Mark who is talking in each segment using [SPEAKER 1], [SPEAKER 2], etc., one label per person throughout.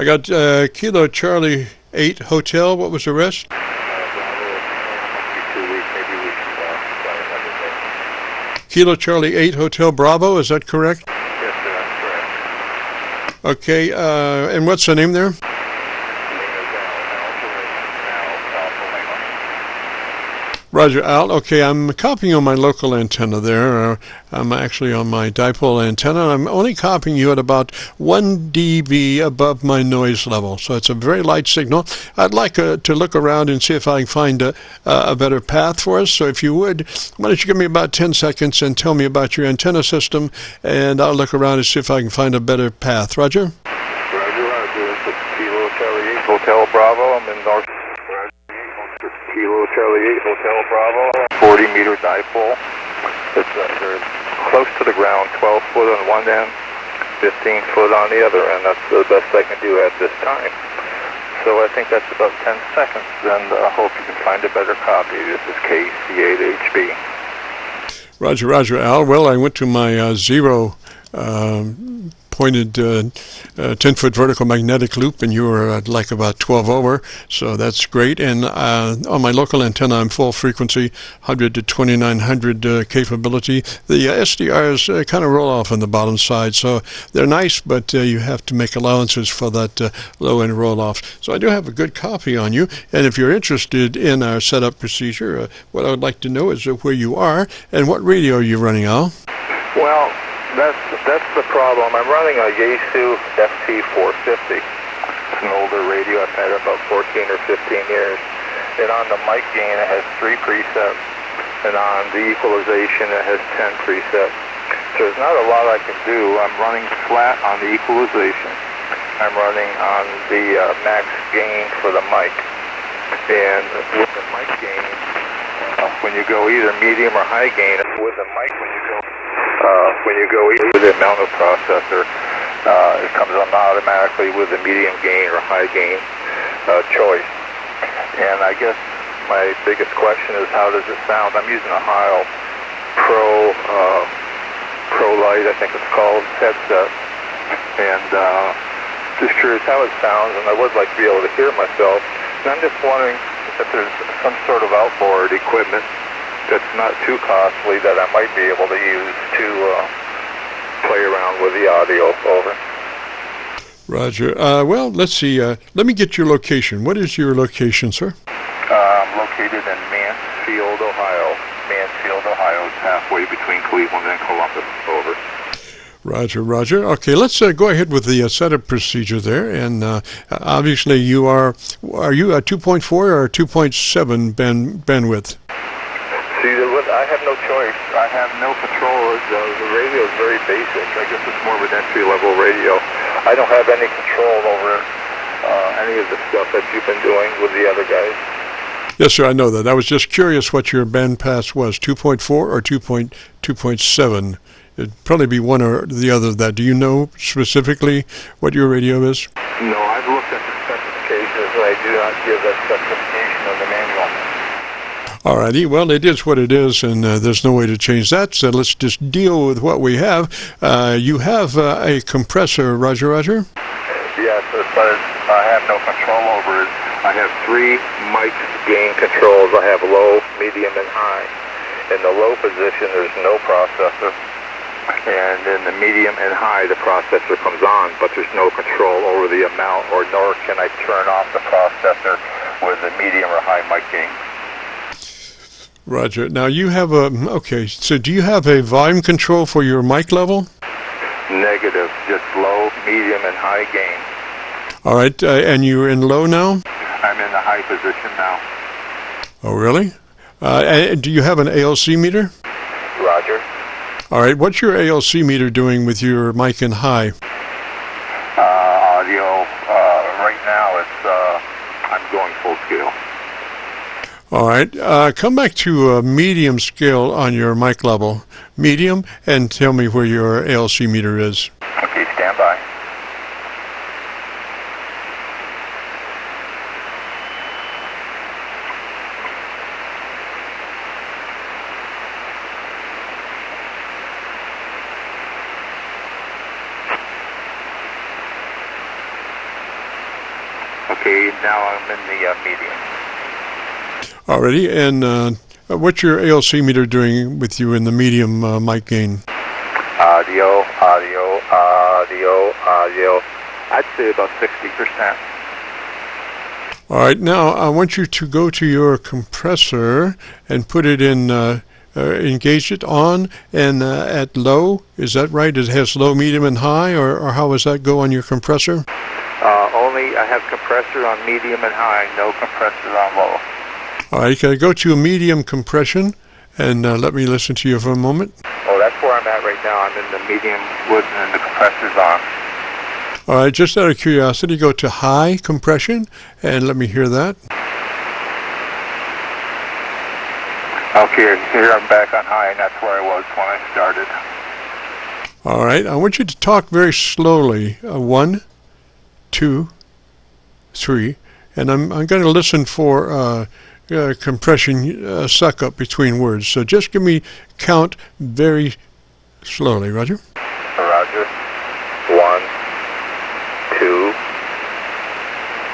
[SPEAKER 1] I got Kilo Charlie 8 Hotel. What was the rest? Kilo Charlie 8 Hotel Bravo, is that correct?
[SPEAKER 2] Yes, sir, that's correct.
[SPEAKER 1] Okay, and what's the name there? Roger, Al. Okay, I'm copying on my local antenna there. I'm actually on my dipole antenna. I'm only copying you at about 1 dB above my noise level, so it's a very light signal. I'd like to look around and see if I can find a better path for us. So if you would, why don't you give me about 10 seconds and tell me about your antenna system, and I'll look around and see if I can find a better path. Roger?
[SPEAKER 2] Roger. This is Kilo Charlie 8 Hotel Bravo. I'm in North. Kilo Charlie 8 Hotel Bravo, 40-meter dipole. It's they're close to the ground, 12 foot on one end, 15 foot on the other, and that's the best I can do at this time. So I think that's about 10 seconds, and I hope you can find a better copy. This is KC8HB.
[SPEAKER 1] Roger, Al. Well, I went to my zero pointed 10-foot vertical magnetic loop, and you were like about 12 over, so that's great. And on my local antenna, I'm full frequency, 100 to 2900 capability. The SDRs kind of roll off on the bottom side, so they're nice, but you have to make allowances for that low-end roll-off. So I do have a good copy on you, and if you're interested in our setup procedure, what I would like to know is where you are and what radio are you running, Al?
[SPEAKER 2] Well, that's the problem. I'm running a Yaesu FT-450. It's an older radio. I've had it about 14 or 15 years. And on the mic gain, it has 3 presets. And on the equalization, it has 10 presets. So there's not a lot I can do. I'm running flat on the equalization. I'm running on the max gain for the mic. And with the mic gain, when you go either medium or high gain, with the mic, when you go either with the amount of processor, it comes on automatically with the medium gain or high gain choice. And I guess my biggest question is, how does it sound? I'm using a Heil Pro Light, I think it's called, headset, and just curious how it sounds, and I would like to be able to hear myself. And I'm just wondering if there's some sort of outboard equipment that's not too costly that I might be able to use to play around with the audio. Over.
[SPEAKER 1] Roger. Well, let's see. Let me get your location. What is your location, sir?
[SPEAKER 2] I'm located in Mansfield, Ohio. Mansfield, Ohio is halfway between Cleveland and Columbus. Over.
[SPEAKER 1] Roger. Okay, let's go ahead with the setup procedure there. And obviously, are you a 2.4 or a 2.7 bandwidth?
[SPEAKER 2] See, I have no choice. I have no control. The radio is very basic. I guess it's more of an entry-level radio. I don't have any control over any of the stuff that you've been doing with the other guys.
[SPEAKER 1] Yes, sir, I know that. I was just curious what your bandpass was, 2.4 or 2.7. It'd probably be one or the other of that. Do you know specifically what your radio is?
[SPEAKER 2] No, I've looked at the specifications, and I do not give that specification on the manual.
[SPEAKER 1] Alrighty, well, it is what it is, and there's no way to change that, so let's just deal with what we have. You have a compressor, Roger?
[SPEAKER 2] Yes, but I have no control over it. I have 3 mic gain controls. I have low, medium, and high. In the low position, there's no processor, and in the medium and high, the processor comes on, but there's no control over the amount, or nor can I turn off the processor with the medium or high mic gain.
[SPEAKER 1] Roger. Now you have okay, so do you have a volume control for your mic level?
[SPEAKER 2] Negative, just low, medium, and high gain.
[SPEAKER 1] All right, and you're in low now?
[SPEAKER 2] I'm in the high position now.
[SPEAKER 1] Oh, really? And do you have an ALC meter?
[SPEAKER 2] Roger.
[SPEAKER 1] All right, what's your ALC meter doing with your mic in high?
[SPEAKER 2] Audio, right now I'm going full scale.
[SPEAKER 1] All right, come back to a medium scale on your mic level. Medium, and tell me where your ALC meter is.
[SPEAKER 2] Okay, stand by. Okay, now I'm in the medium.
[SPEAKER 1] Alrighty, and what's your ALC meter doing with you in the medium mic gain?
[SPEAKER 2] Audio, audio, audio, audio. I'd say about 60%.
[SPEAKER 1] All right, now I want you to go to your compressor and put it in, engage it on and at low. Is that right? It has low, medium, and high, or how does that go on your compressor?
[SPEAKER 2] Only I have compressor on medium and high, no compressor on low.
[SPEAKER 1] All right, go to medium compression and let me listen to you for a moment.
[SPEAKER 2] Oh, that's where I'm at right now. I'm in the medium wood and the compressor's on.
[SPEAKER 1] All right, just out of curiosity, go to high compression and let me hear that.
[SPEAKER 2] Okay, here I'm back on high, and that's where I was when I started.
[SPEAKER 1] All right, I want you to talk very slowly. 1, 2, 3, and I'm going to listen for compression suck up between words. So just give me count very slowly, Roger.
[SPEAKER 2] Roger. 1, 2,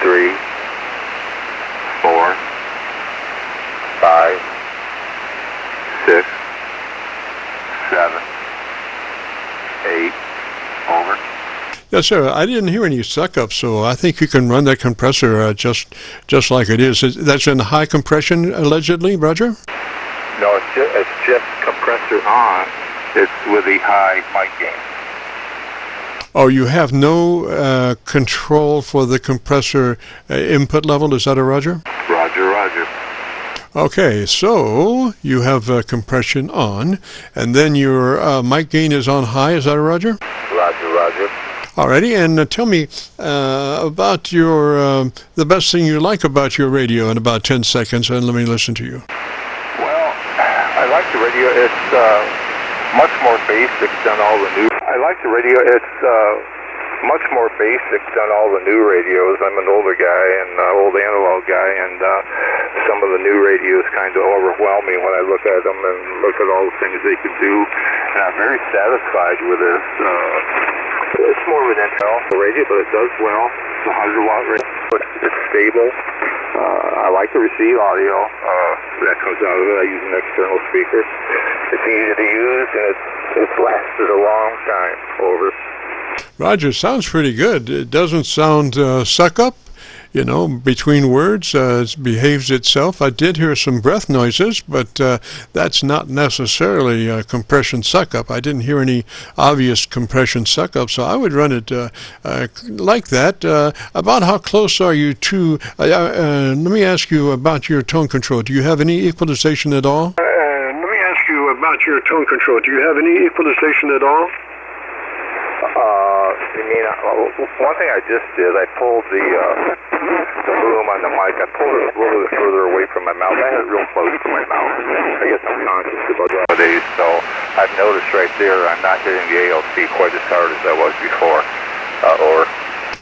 [SPEAKER 2] 3, 4, 5, 6, 7, 8, over.
[SPEAKER 1] Yes, sir. I didn't hear any suck up, so I think you can run that compressor just like it is. That's in high compression, allegedly, Roger?
[SPEAKER 2] No, it's just compressor on. It's with the high mic gain.
[SPEAKER 1] Oh, you have no control for the compressor input level. Is that a Roger?
[SPEAKER 2] Roger, roger.
[SPEAKER 1] Okay, so you have compression on, and then your mic gain is on high. Is that a Roger?
[SPEAKER 2] Roger, roger.
[SPEAKER 1] Alrighty, and tell me about your the best thing you like about your radio in about 10 seconds, and let me listen to you.
[SPEAKER 2] Well, I like the radio. It's much more basic than all the new. I like the radio. It's much more basic than all the new radios. I'm an older guy and old analog guy, and some of the new radios kind of overwhelm me when I look at them and look at all the things they could do. And I'm very satisfied with this. It's more of an Intel radio, but it does well. It's a 100-watt radio. It's stable. I like the receive audio that comes out of it. I use an external speaker. It's easy to use, and it's lasted a long time. Over.
[SPEAKER 1] Roger, sounds pretty good. It doesn't sound suck up, you know, between words. It behaves itself. I did hear some breath noises, but that's not necessarily compression suck up. I didn't hear any obvious compression suck up, so I would run it like that. About how close are you to, let me ask you about your tone control. Do you have any equalization at all? Your tone control. Do you have any equalization at all?
[SPEAKER 2] You mean, one thing I just did, I pulled the boom on the mic. I pulled it a little bit further away from my mouth. I had it real close to my mouth. I guess I'm conscious about nowadays, so I've noticed right there I'm not hitting the ALC quite as hard as I was before.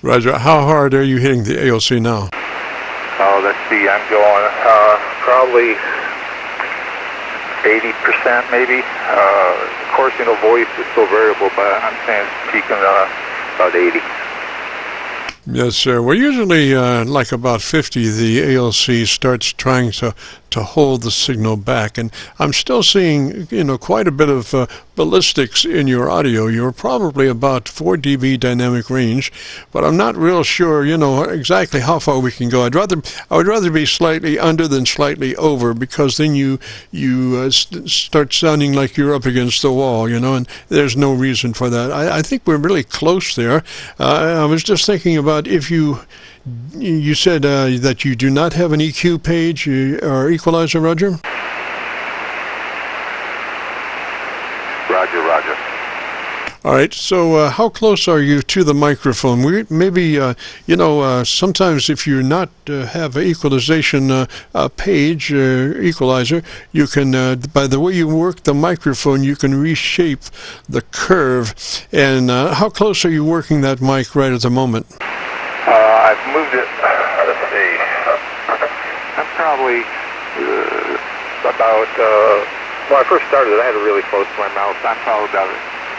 [SPEAKER 1] Roger, how hard are you hitting the ALC now?
[SPEAKER 2] Oh, let's see, I'm going probably 80% maybe. Of course, you know, voice is so variable, but I'm saying it's peaking about 80.
[SPEAKER 1] Yes, sir. Well, usually, like about 50, the ALC starts trying to hold the signal back, and I'm still seeing, you know, quite a bit of ballistics in your audio. You're probably about 4 dB dynamic range, but I'm not real sure, you know, exactly how far we can go. I would rather be slightly under than slightly over, because then you start sounding like you're up against the wall, you know, and there's no reason for that. I think we're really close there. I was just thinking about if you said that you do not have an EQ page or equalizer, Roger?
[SPEAKER 2] Roger.
[SPEAKER 1] All right, so how close are you to the microphone? Maybe, you know, sometimes if you not have an equalization page equalizer, you can, by the way you work the microphone, you can reshape the curve. And how close are you working that mic right at the moment?
[SPEAKER 2] I've moved it, let's see, I'm probably about, when I first started, I had it really close to my mouth. I'm probably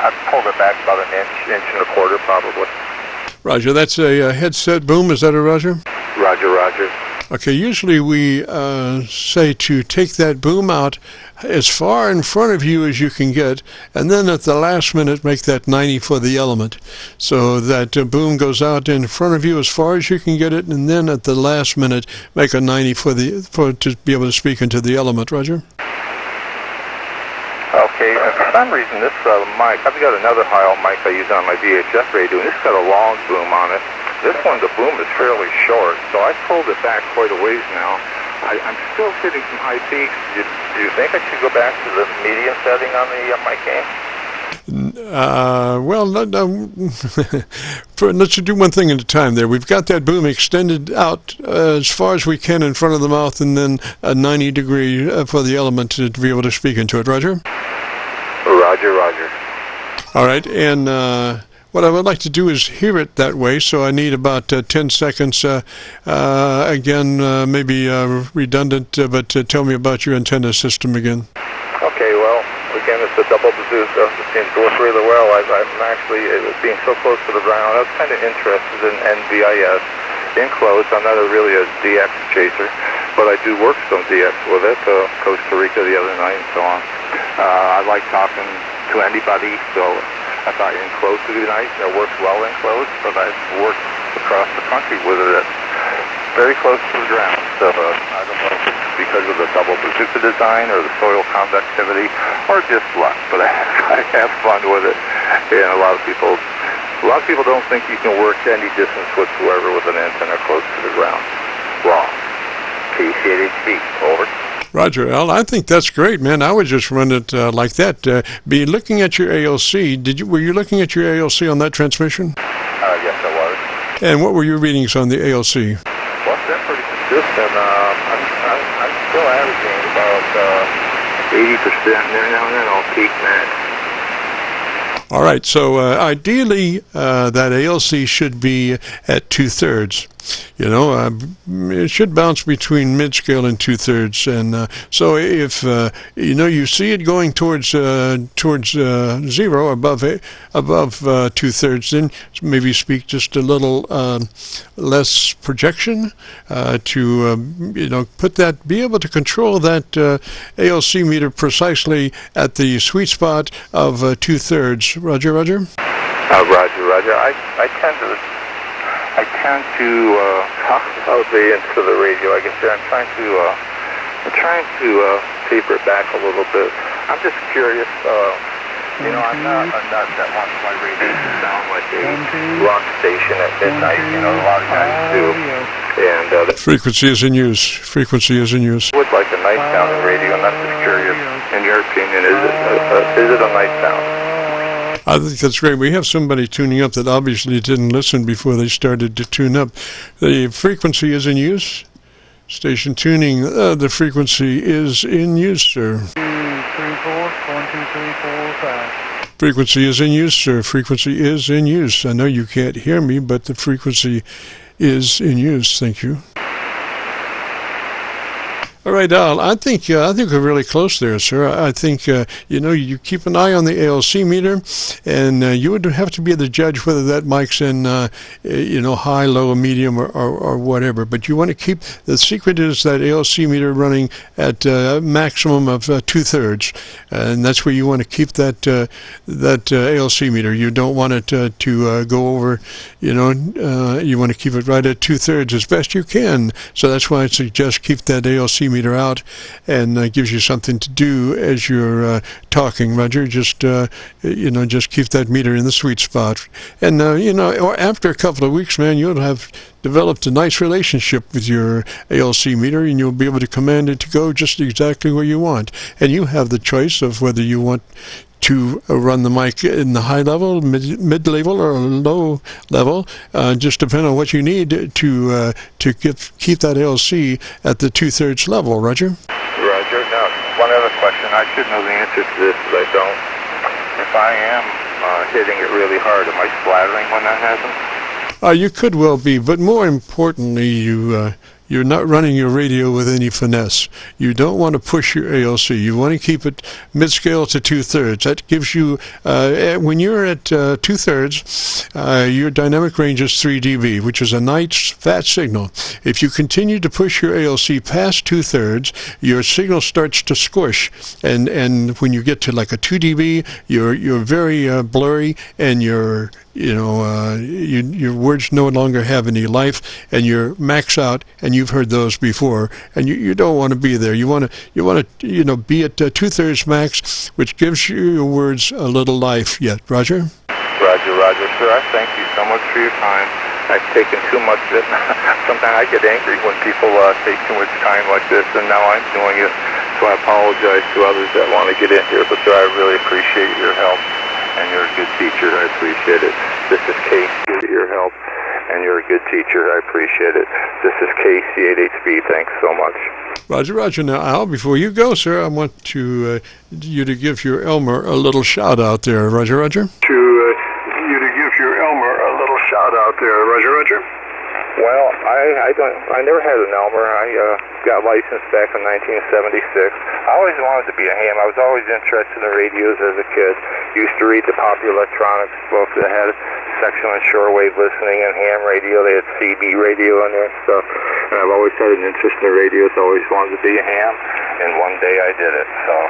[SPEAKER 2] I've pulled it back about an inch and a quarter probably.
[SPEAKER 1] Roger, that's a headset boom, is that a Roger?
[SPEAKER 2] Roger.
[SPEAKER 1] Okay, usually we say to take that boom out as far in front of you as you can get, and then at the last minute make that 90 for the element. So that boom goes out in front of you as far as you can get it, and then at the last minute make a 90 to be able to speak into the element. Roger?
[SPEAKER 2] Okay, for some reason this mic, I've got another high-out mic I use on my VHF radio, and it's got a long boom on it. This one, the boom is fairly short, so I pulled it back quite a ways now. I'm still hitting some high peaks. Do you think I should go back to the medium setting on the mic gain?
[SPEAKER 1] Well, let's do one thing at a time there. We've got that boom extended out as far as we can in front of the mouth, and then a 90 degree for the element to be able to speak into it. Roger?
[SPEAKER 2] Roger, Roger.
[SPEAKER 1] All right, and what I would like to do is hear it that way, so I need about 10 seconds. Again, maybe redundant, but tell me about your antenna system again.
[SPEAKER 2] Okay, well, again, it's a double bazooka. It seems to work really well. I'm actually, being so close to the ground, I was kind of interested in NVIS in close. I'm not really a DX chaser, but I do work some DX with it, Costa Rica the other night and so on. I like talking to anybody, so I thought in close would be nice. It works well in close, but I've worked across the country with it at very close to the ground. So I don't know if it's because of the double bazooka design or the soil conductivity or just luck, but I have fun with it. And a lot of people don't think you can work any distance whatsoever with an antenna close to the ground. Wrong. KC8HB, over.
[SPEAKER 1] Roger, Al. I think that's great, man. I would just run it like that. Be looking at your ALC. Were you looking at your ALC on that transmission?
[SPEAKER 2] Yes, I was.
[SPEAKER 1] And what were your readings on the ALC?
[SPEAKER 2] Well, it's been pretty consistent. I'm still averaging about 80%. Now and then I'll peak max.
[SPEAKER 1] All right. So ideally, that ALC should be at 2/3. You know, it should bounce between mid-scale and 2/3, and so if you see it going towards zero, above 2/3, then maybe speak just a little less projection to be able to control that ALC meter precisely at the sweet spot of 2/3. Roger, Roger.
[SPEAKER 2] Roger. I tend to talk loudly into the radio. I guess I'm trying to taper it back a little bit. I'm just curious. I'm not a nut that wants my radio to sound like a rock station at midnight. A lot of guys do. And
[SPEAKER 1] frequency is in use. Frequency is in use.
[SPEAKER 2] I would like a nice sounding radio, and I'm just curious. In your opinion, is it a nice sound?
[SPEAKER 1] I think that's great. We have somebody tuning up that obviously didn't listen before they started to tune up. The frequency is in use. Station tuning, the frequency is in use, sir.
[SPEAKER 3] 2, 3, 4, 1, 2, 3, 4, 5.
[SPEAKER 1] Frequency is in use, sir. Frequency is in use. I know you can't hear me, but the frequency is in use. Thank you. All right, Al. I think we're really close there, sir. I think you keep an eye on the ALC meter, and you would have to be the judge whether that mic's in high, low, medium, or whatever. But you want to keep the secret is that ALC meter running at a maximum of 2/3, and that's where you want to keep that ALC meter. You don't want it to go over. You want to keep it right at 2/3 as best you can. So that's why I suggest keep that ALC meter out, and gives you something to do as you're talking, Roger. Just keep that meter in the sweet spot, and or after a couple of weeks, man, you'll have developed a nice relationship with your ALC meter, and you'll be able to command it to go just exactly where you want. And you have the choice of whether you want to run the mic in the high level, mid level, or low level, just depending on what you need to keep that ALC at the 2/3 level. Roger.
[SPEAKER 2] Roger. Now, one other question. I should know the answer to this, but I don't. If I am hitting it really hard, am I splattering when that happens?
[SPEAKER 1] You could well be, but more importantly, you you're not running your radio with any finesse. You don't want to push your ALC. You want to keep it mid-scale to 2/3. That gives you, when you're at 2/3, your dynamic range is 3 dB, which is a nice fat signal. If you continue to push your ALC past 2/3, your signal starts to squish, and when you get to like a 2 dB, you're very blurry, and your words no longer have any life, and you're max out, and you've heard those before, and you don't want to be there. You want to be at 2/3 max, which gives your words a little life yet. Roger?
[SPEAKER 2] Roger, sir. I thank you so much for your time. I've taken too much of it. Sometimes I get angry when people take too much time like this, and now I'm doing it. So I apologize to others that want to get in here, but sir, I really appreciate your help, and you're a good teacher. I appreciate it. This is KC, your help, and you're a good teacher. I appreciate it. This is KC8HB. Thanks so much.
[SPEAKER 1] Roger. Now, Al, before you go, sir, I want you to give your Elmer a little shout out there. Roger. Roger.
[SPEAKER 2] Well, I never had an Elmer. I got licensed back in 1976. I always wanted to be a ham. I was always interested in radios as a kid. Used to read the Popular Electronics book that had a section on shortwave listening and ham radio. They had CB radio in there and stuff. And I've always had an interest in radios. Always wanted to be a ham. And one day I did it. So,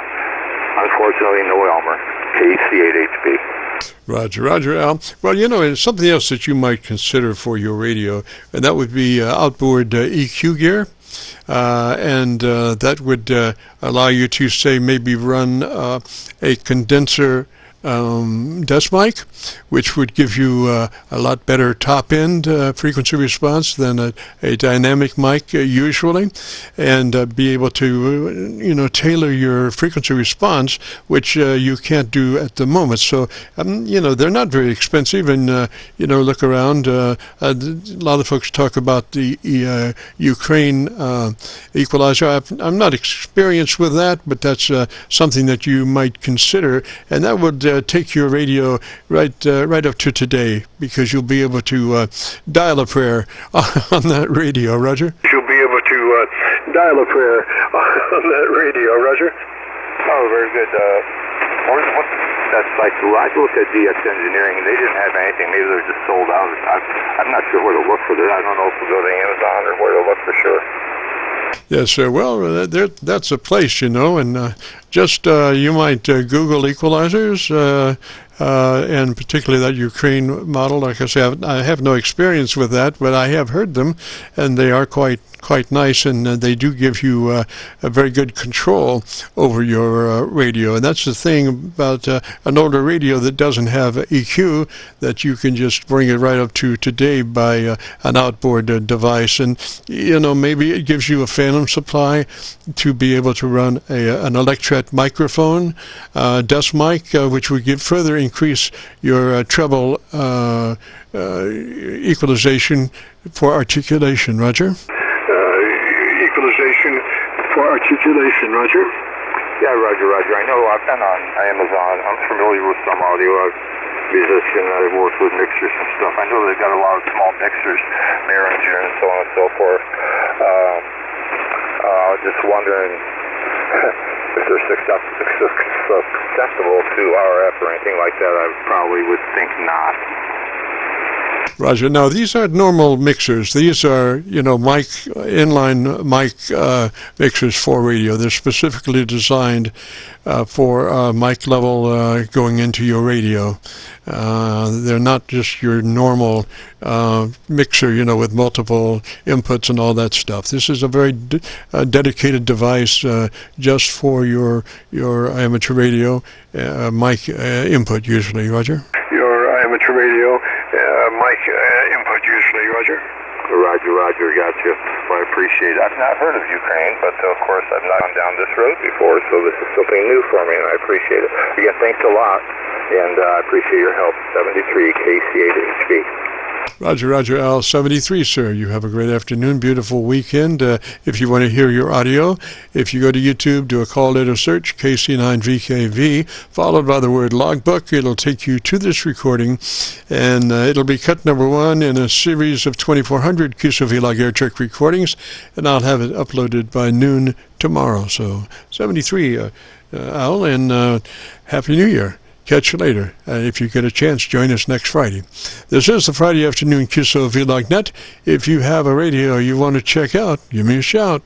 [SPEAKER 2] unfortunately, no Elmer. KC8HB.
[SPEAKER 1] Roger, Al. Well, and something else that you might consider for your radio, and that would be outboard EQ gear. And that would allow you to, say, maybe run a condenser desk mic, which would give you a lot better top-end frequency response than a dynamic mic usually, and be able to, tailor your frequency response, which you can't do at the moment. So, they're not very expensive, and, look around. A lot of folks talk about the Ukraine equalizer. I'm not experienced with that, but that's something that you might consider, and that would take your radio right up to today, because you'll be able to dial a prayer on that radio. Roger?
[SPEAKER 2] You'll be able to dial a prayer on that radio. Roger? Oh, very good. That's like, I looked at DX Engineering, and they didn't have anything. Maybe they're just sold out. I'm not sure where to look for that. I don't know if we'll go to Amazon or where to look for sure.
[SPEAKER 1] Yes, well, that's a place, and just you might Google equalizers, and particularly that Ukraine model. Like I say, I have no experience with that, but I have heard them, and they are quite nice, and they do give you a very good control over your radio. And that's the thing about an older radio that doesn't have EQ, that you can just bring it right up to today by an outboard device. And maybe it gives you a phantom supply to be able to run an electret microphone, desk mic, which would further increase your treble equalization for articulation. Roger?
[SPEAKER 2] Articulation, Roger? Yeah, Roger. I know I've been on Amazon. I'm familiar with some audio musician. I've worked with mixers and stuff. I know they've got a lot of small mixers, Behringer and so on and so forth. Just wondering if they're susceptible to RF or anything like that. I probably would think not.
[SPEAKER 1] Roger. Now, these aren't normal mixers. These are, inline mic mixers for radio. They're specifically designed for mic level going into your radio. They're not just your normal mixer, with multiple inputs and all that stuff. This is a very dedicated device just for your amateur radio mic input, usually. Roger? Your amateur radio mic input, usually. Roger?
[SPEAKER 2] Roger, gotcha. Well, I appreciate it. I've not heard of Ukraine, but of course I've not gone down this road before, so this is something new for me, and I appreciate it. Again, thanks a lot, and I appreciate your help. 73 KC8HB.
[SPEAKER 1] Roger, Roger, Al, 73, sir. You have a great afternoon, beautiful weekend. If you want to hear your audio, if you go to YouTube, do a call letter search, KC9VKV, followed by the word logbook. It'll take you to this recording, and it'll be cut number 1 in a series of 2,400 Qso-Vlog air check recordings, and I'll have it uploaded by noon tomorrow. So, 73, Al, and Happy New Year. Catch you later. If you get a chance, join us next Friday. This is the Friday afternoon Qso-Vlog Net. If you have a radio you want to check out, give me a shout.